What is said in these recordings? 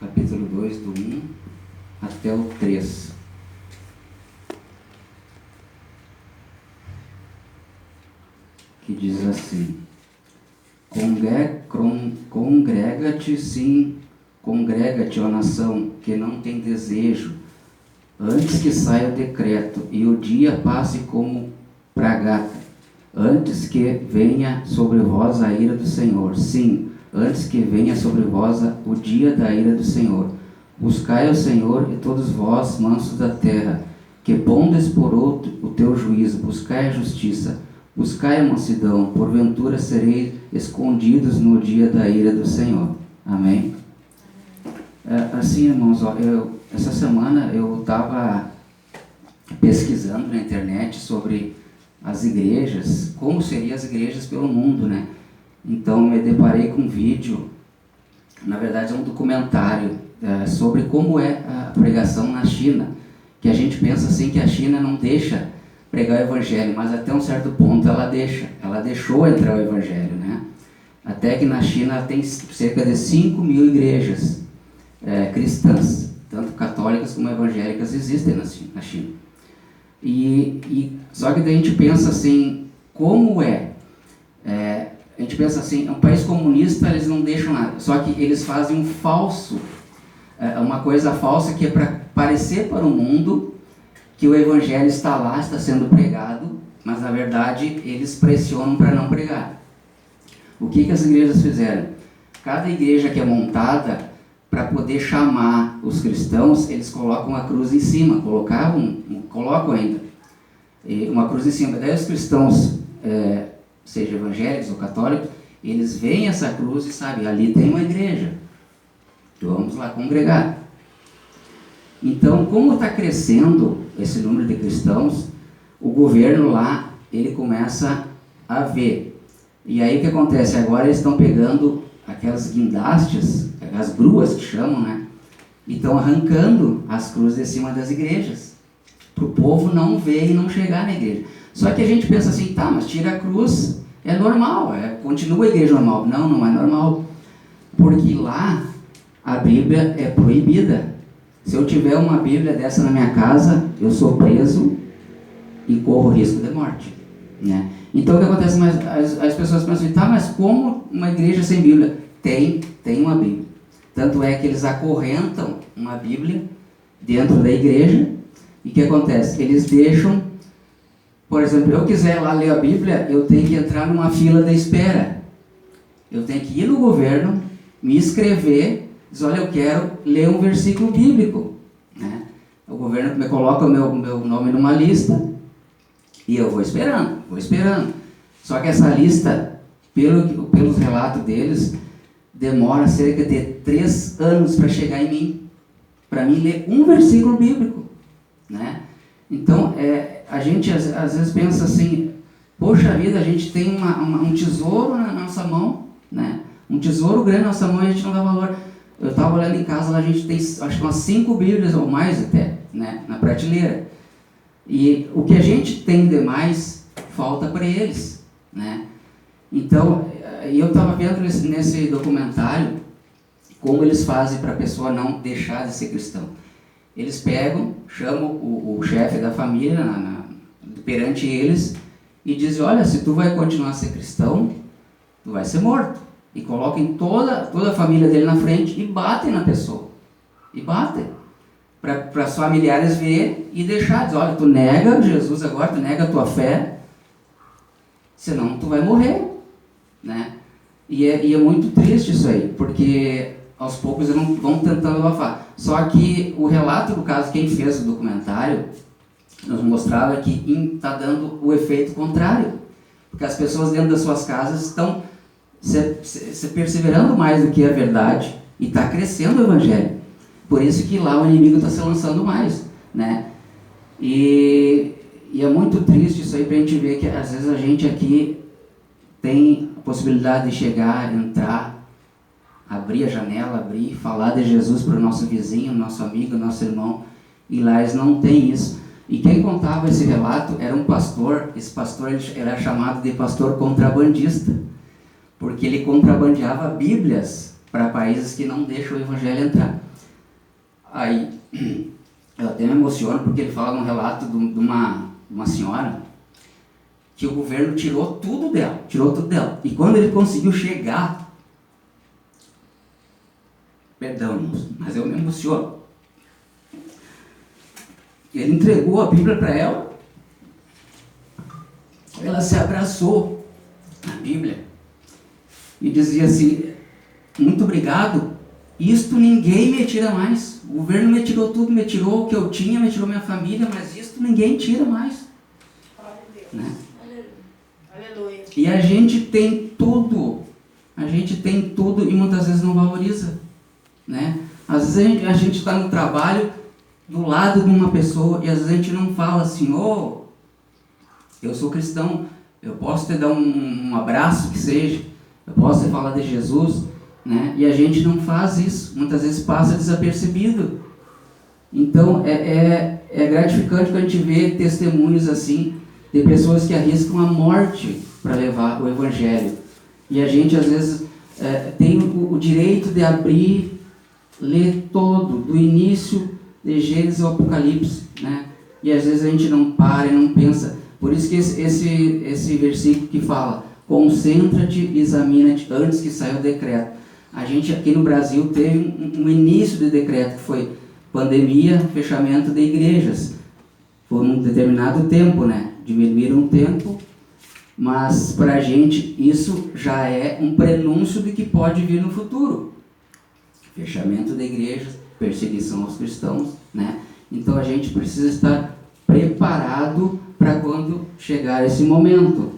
capítulo 2, do 1 até o 3. Que diz assim: Congrega-te, ó nação, que não tem desejo, antes que saia o decreto, e o dia passe como pragata, antes que venha sobre vós a ira do Senhor. Sim, antes que venha sobre vós o dia da ira do Senhor. Buscai ao Senhor, e todos vós, mansos da terra, que pondes por outro o teu juízo. Buscai a justiça, buscai a mansidão, porventura sereis escondidos no dia da ira do Senhor. Amém? Assim, irmãos, essa semana eu estava pesquisando na internet sobre as igrejas, como seriam as igrejas pelo mundo, né? Então me deparei com um vídeo, na verdade é um documentário, sobre como é a pregação na China, que a gente pensa assim que a China não deixa pregar o evangelho, mas até um certo ponto ela deixou entrar o evangelho, né? Até que na China tem cerca de 5.000 igrejas cristãs, tanto católicas como evangélicas existem na China. Só que daí a gente pensa assim, como a gente pensa assim, é um país comunista, eles não deixam nada, só que eles fazem um falso, uma coisa falsa que é para parecer para o mundo que o evangelho está lá, está sendo pregado, mas na verdade eles pressionam para não pregar. O que as igrejas fizeram? Cada igreja que é montada, para poder chamar os cristãos, eles colocam a cruz em cima, colocam ainda uma cruz em cima. Daí os cristãos, seja evangélicos ou católicos, eles veem essa cruz e sabem, ali tem uma igreja, vamos lá congregar. Então, como está crescendo esse número de cristãos, o governo lá, ele começa a ver. E aí o que acontece? Agora eles estão pegando aquelas guindastes, as gruas que chamam, né? E estão arrancando as cruzes de cima das igrejas, para o povo não ver e não chegar na igreja. Só que a gente pensa assim, tá, mas tira a cruz, é normal, continua a igreja normal. Não, não é normal, porque lá a Bíblia é proibida. Se eu tiver uma Bíblia dessa na minha casa, eu sou preso e corro risco de morte, né? Então o que acontece? As pessoas pensam assim, tá, mas como uma igreja sem Bíblia? Tem uma Bíblia. Tanto é que eles acorrentam uma Bíblia dentro da igreja. E o que acontece? Eles deixam, por exemplo, eu quiser lá ler a Bíblia, eu tenho que entrar numa fila de espera. Eu tenho que ir no governo, me inscrever, dizer, olha, eu quero ler um versículo bíblico, né? O governo me coloca o meu nome numa lista e eu vou esperando. Só que essa lista, pelos relatos deles, demora cerca de 3 anos para chegar em mim, para mim ler um versículo bíblico, né? Então, a gente às vezes pensa assim, poxa vida, a gente tem um tesouro na nossa mão, né? Um tesouro grande na nossa mão e a gente não dá valor. Eu estava olhando em casa, lá a gente tem, acho que umas 5 Bíblias ou mais até, né? Na prateleira. E o que a gente tem demais, falta para eles, né? Então, eu estava vendo nesse documentário como eles fazem para a pessoa não deixar de ser cristão. Eles chamam o chefe da família perante eles e dizem, olha, se tu vai continuar a ser cristão, tu vai ser morto. E colocam toda a família dele na frente e batem na pessoa. E batem. Para os familiares ver e deixar, dizer, olha, tu nega Jesus agora, tu nega a tua fé, senão tu vai morrer, né? E é muito triste isso aí, porque aos poucos eles vão tentando abafar. Só que o relato, no caso, quem fez o documentário, nos mostrava que está dando o efeito contrário. Porque as pessoas dentro das suas casas estão se perseverando mais do que a verdade e está crescendo o evangelho. Por isso que lá o inimigo está se lançando mais, né? E é muito triste isso aí para a gente ver que às vezes a gente aqui tem a possibilidade de chegar, entrar, abrir a janela, falar de Jesus para o nosso vizinho, nosso amigo, nosso irmão, e lá eles não têm isso. E quem contava esse relato era um pastor. Esse pastor ele era chamado de pastor contrabandista, porque ele contrabandeava Bíblias para países que não deixam o evangelho entrar. Aí, eu até me emociono porque ele fala num relato de uma senhora que o governo tirou tudo dela. E quando ele conseguiu chegar, perdão, irmãos, mas eu me emociono. Ele entregou a Bíblia para ela, ela se abraçou na Bíblia e dizia assim: muito obrigado, isto ninguém me tira mais. O governo me tirou tudo, me tirou o que eu tinha, me tirou minha família, mas isto ninguém tira mais. Né? Aleluia. E a gente tem tudo e muitas vezes não valoriza. Né? Às vezes a gente está no trabalho do lado de uma pessoa e às vezes a gente não fala assim: oh, eu sou cristão, eu posso te dar um abraço que seja, eu posso te falar de Jesus, né? E a gente não faz isso, muitas vezes passa desapercebido. Então é gratificante quando a gente vê testemunhos assim, de pessoas que arriscam a morte para levar o Evangelho. E a gente às vezes tem o direito de abrir, ler todo, do início de Gênesis ao Apocalipse, né? E às vezes a gente não para e não pensa. Por isso que esse versículo que fala: concentra-te e examina-te antes que saia o decreto. A gente aqui no Brasil teve um início de decreto, que foi pandemia, fechamento de igrejas. Por um determinado tempo, né? Diminuíram o tempo, mas para a gente isso já é um prenúncio do que pode vir no futuro. Fechamento de igrejas, perseguição aos cristãos, né? Então a gente precisa estar preparado para quando chegar esse momento,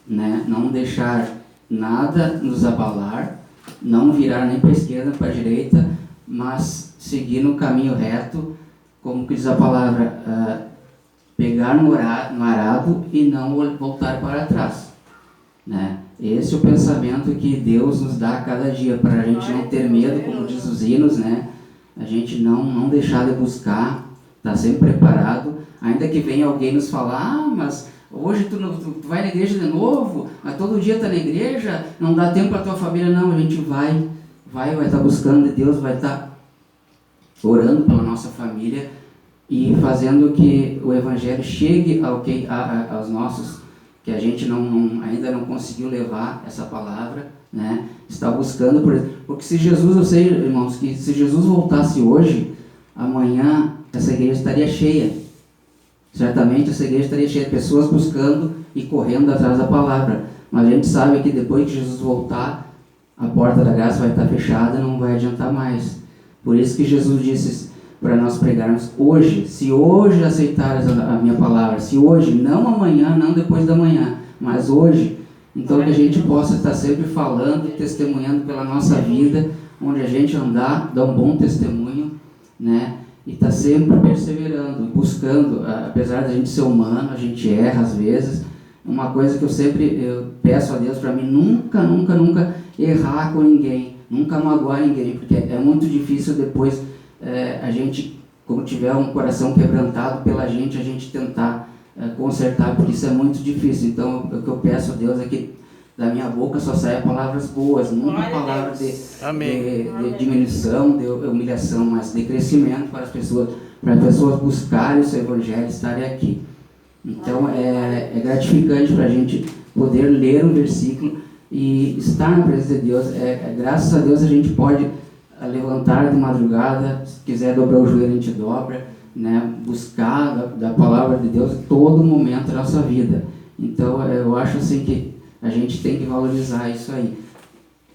né? Não deixar nada nos abalar, não virar nem para a esquerda nem para a direita, mas seguir no caminho reto, como que diz a palavra, pegar no arado e não voltar para trás, né? Esse é o pensamento que Deus nos dá a cada dia, para a gente não ter medo, como diz os hinos, né? A gente não deixar de buscar, estar sempre preparado, ainda que venha alguém nos falar: mas hoje tu vai na igreja de novo, mas todo dia está na igreja, não dá tempo para a tua família. Não, a gente vai estar buscando de Deus, vai estar orando pela nossa família e fazendo que o Evangelho chegue aos nossos, que a gente ainda não conseguiu levar essa palavra, né? Está buscando, porque se Jesus, eu sei, irmãos, que se Jesus voltasse hoje, amanhã essa igreja estaria cheia. Certamente essa igreja estaria cheia de pessoas buscando e correndo atrás da palavra. Mas a gente sabe que depois que Jesus voltar, a porta da graça vai estar fechada e não vai adiantar mais. Por isso que Jesus disse para nós pregarmos hoje: se hoje aceitares a minha palavra, se hoje, não amanhã, não depois da manhã, mas hoje, então que a gente possa estar sempre falando, testemunhando pela nossa vida, onde a gente andar, dar um bom testemunho, né? E estar sempre perseverando, buscando, apesar de a gente ser humano, a gente erra às vezes. Uma coisa que eu peço a Deus para mim: nunca errar com ninguém, nunca magoar ninguém, porque é muito difícil depois a gente, quando tiver um coração quebrantado pela gente, a gente tentar consertar, porque isso é muito difícil. Então o que eu peço a Deus é que da minha boca só saia palavras boas, nunca palavras de diminuição, de humilhação, mas de crescimento para as pessoas buscarem o seu Evangelho e estarem aqui. Então é gratificante para a gente poder ler um versículo e estar na presença de Deus. Graças a Deus a gente pode levantar de madrugada, se quiser dobrar o joelho a gente dobra, né? Buscar da palavra de Deus em todo momento da nossa vida. Então eu acho assim que a gente tem que valorizar isso aí.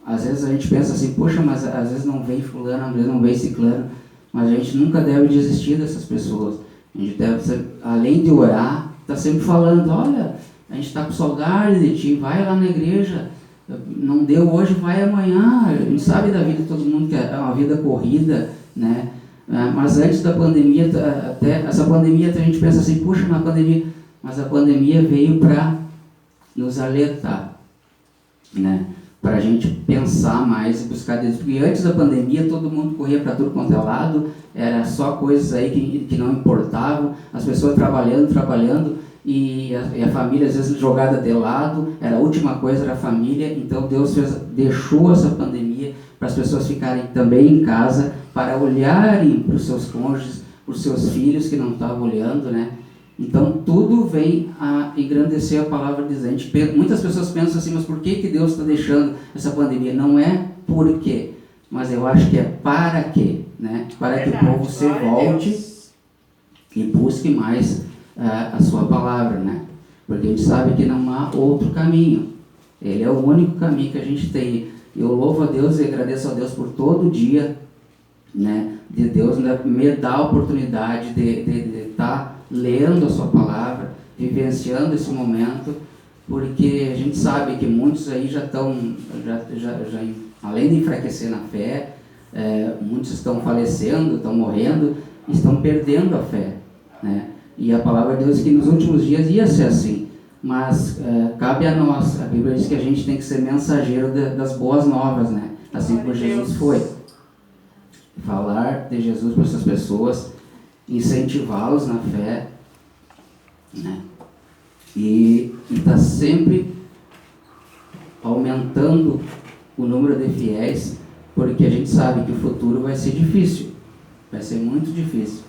Às vezes a gente pensa assim: poxa, mas às vezes não vem fulano, às vezes não vem ciclano, mas a gente nunca deve desistir dessas pessoas. A gente deve, além de orar, estar sempre falando: olha, a gente está com saudade de ti, vai lá na igreja, não deu hoje, vai amanhã. A gente sabe da vida de todo mundo que é uma vida corrida, né? Mas antes da pandemia, até essa pandemia, a gente pensa assim: puxa, mas a pandemia veio para nos alertar, né? Para a gente pensar mais e buscar Deus. Porque antes da pandemia todo mundo corria para tudo quanto é lado, era só coisas aí que não importavam, as pessoas trabalhando e a família às vezes jogada de lado, era a última coisa, era a família. Então Deus deixou essa pandemia para as pessoas ficarem também em casa, para olharem para os seus cônjuges, para os seus filhos que não estavam olhando, né? Então, tudo vem a engrandecer a palavra de Deus. Muitas pessoas pensam assim, mas por que Deus está deixando essa pandemia? Não é por quê, mas eu acho que é para quê, né? Para que o povo se volte e busque mais a sua palavra, né? Porque a gente sabe que não há outro caminho. Ele é o único caminho que a gente tem. Eu louvo a Deus e agradeço a Deus por todo dia, né? De Deus me dar a oportunidade de estar lendo a sua palavra, vivenciando esse momento, porque a gente sabe que muitos aí já estão, além de enfraquecer na fé, muitos estão falecendo, estão morrendo, estão perdendo a fé, né? E a palavra de Deus diz que nos últimos dias ia ser assim, mas cabe a nós, a Bíblia diz que a gente tem que ser mensageiro das boas novas, né? Assim como Jesus foi. Falar de Jesus para essas pessoas, incentivá-los na fé, né? E está sempre aumentando o número de fiéis, porque a gente sabe que o futuro vai ser difícil, vai ser muito difícil.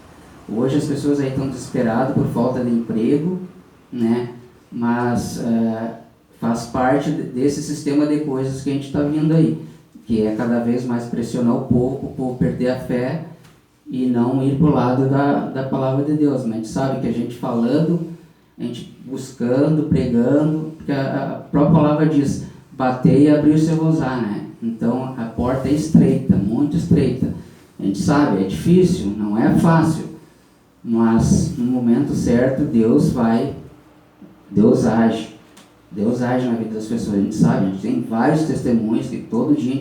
Hoje as pessoas aí estão desesperadas por falta de emprego, né? Mas faz parte desse sistema de coisas que a gente está vindo aí, que é cada vez mais pressionar o povo perder a fé e não ir para o lado da palavra de Deus. Mas a gente sabe que a gente falando, a gente buscando, pregando, porque a própria palavra diz, bater e abrir se vos-á, né? Então a porta é estreita, muito estreita. A gente sabe, é difícil, não é fácil, mas no momento certo Deus age na vida das pessoas. A gente sabe, a gente tem vários testemunhos que todo dia a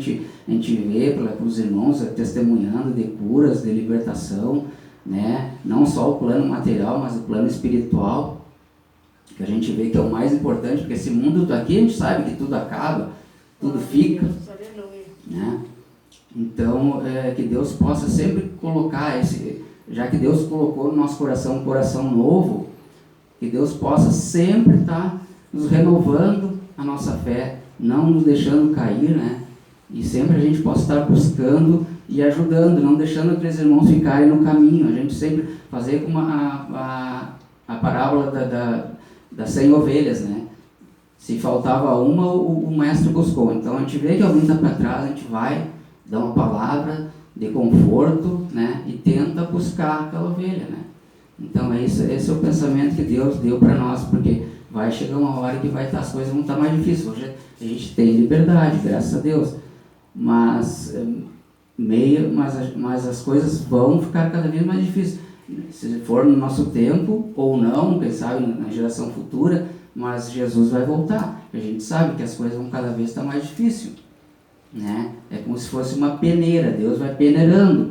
gente vê pelos irmãos testemunhando de curas, de libertação, né? Não só o plano material, mas o plano espiritual, que a gente vê que é o mais importante, porque esse mundo aqui a gente sabe que tudo acaba, tudo fica, né? Então, que Deus possa sempre colocar já que Deus colocou no nosso coração um coração novo, que Deus possa sempre estar nos renovando a nossa fé, não nos deixando cair, né? E sempre a gente possa estar buscando e ajudando, não deixando aqueles irmãos ficarem no caminho. A gente sempre fazer como a parábola das 100 ovelhas, né? Se faltava uma, o mestre buscou. Então a gente vê que alguém está para trás, a gente vai, dá uma palavra de conforto, né? E tenta buscar aquela ovelha, né? Então esse é o pensamento que Deus deu para nós, porque vai chegar uma hora que as coisas vão estar mais difíceis. Hoje a gente tem liberdade, graças a Deus, mas as coisas vão ficar cada vez mais difíceis. Se for no nosso tempo ou não, quem sabe na geração futura, mas Jesus vai voltar. A gente sabe que as coisas vão cada vez estar mais difíceis, né? É como se fosse uma peneira. Deus vai peneirando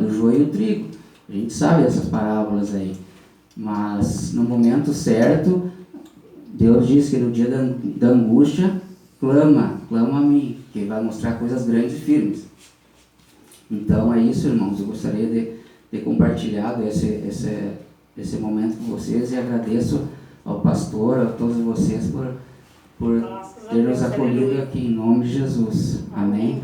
o joio e o trigo. A gente sabe essas parábolas aí, mas no momento certo Deus diz que no dia da angústia clama a mim, que vai mostrar coisas grandes e firmes. Então é isso, irmãos. Eu gostaria de ter compartilhado esse momento com vocês e agradeço ao pastor, a todos vocês por ter nos acolhido aqui em nome de Jesus. Amém.